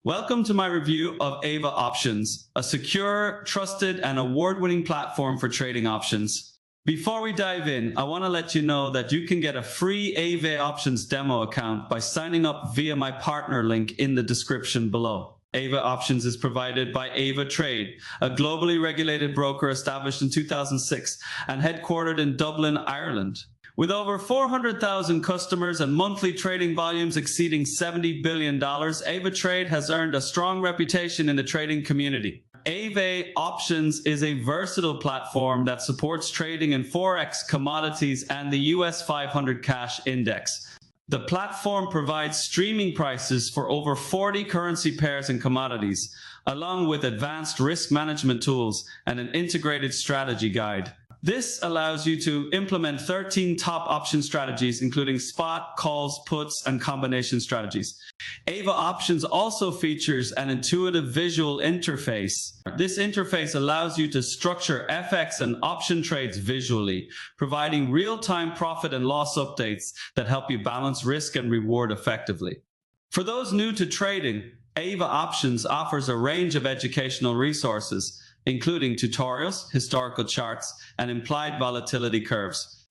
Welcome to my review of AvaOptions, a secure, trusted, and award-winning platform for trading options. Before we dive in, I want to let you know that you can get a free AvaOptions demo account by signing up via my partner link in the description below. AvaOptions is provided by AvaTrade, a globally regulated broker established in 2006 and headquartered in Dublin, Ireland. With over 400,000 customers and monthly trading volumes exceeding $70 billion, AvaTrade has earned a strong reputation in the trading community. AvaOptions is a versatile platform that supports trading in forex, commodities, and the US 500 cash index. The platform provides streaming prices for over 40 currency pairs and commodities, along with advanced risk management tools and an integrated strategy guide. This allows you to implement 13 top option strategies, including spot, calls, puts, and combination strategies. AvaOptions also features an intuitive visual interface. This interface allows you to structure FX and option trades visually, providing real-time profit and loss updates that help you balance risk and reward effectively. For those new to trading, AvaOptions offers a range of educational resources, including tutorials, historical charts, and implied volatility curves.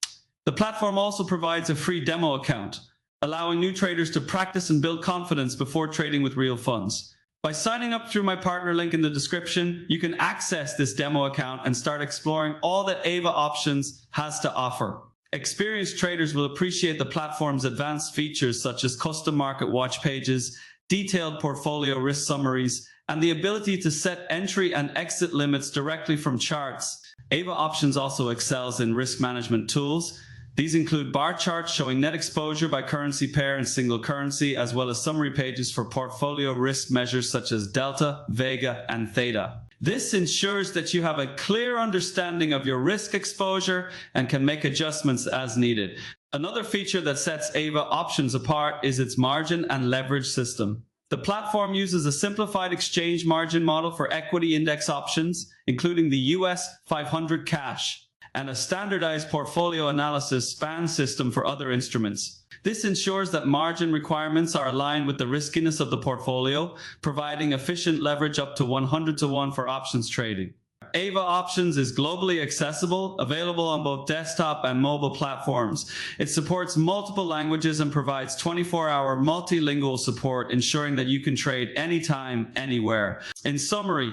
The platform also provides a free demo account, allowing new traders to practice and build confidence before trading with real funds. By signing up through my partner link in the description, you can access this demo account and start exploring all that AvaOptions has to offer. Experienced traders will appreciate the platform's advanced features such as custom market watch pages, detailed portfolio risk summaries, and the ability to set entry and exit limits directly from charts. AvaOptions also excels in risk management tools. These include bar charts showing net exposure by currency pair and single currency, as well as summary pages for portfolio risk measures such as delta, vega, and theta. This ensures that you have a clear understanding of your risk exposure and can make adjustments as needed. Another feature that sets AvaOptions apart is its margin and leverage system. The platform uses a simplified exchange margin model for equity index options, including the US 500 cash, and a standardized portfolio analysis span system for other instruments. This ensures that margin requirements are aligned with the riskiness of the portfolio, providing efficient leverage up to 100-to-1 for options trading. AvaOptions is globally accessible, available on both desktop and mobile platforms. It supports multiple languages and provides 24-hour multilingual support, ensuring that you can trade anytime, anywhere. In summary,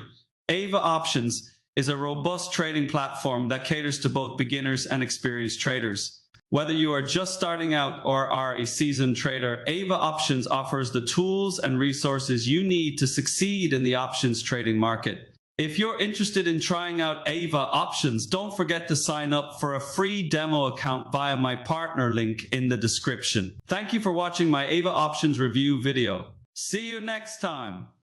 AvaOptions is a robust trading platform that caters to both beginners and experienced traders. Whether you are just starting out or are a seasoned trader, AvaOptions offers the tools and resources you need to succeed in the options trading market. If you're interested in trying out AvaOptions, don't forget to sign up for a free demo account via my partner link in the description. Thank you for watching my AvaOptions review video. See you next time.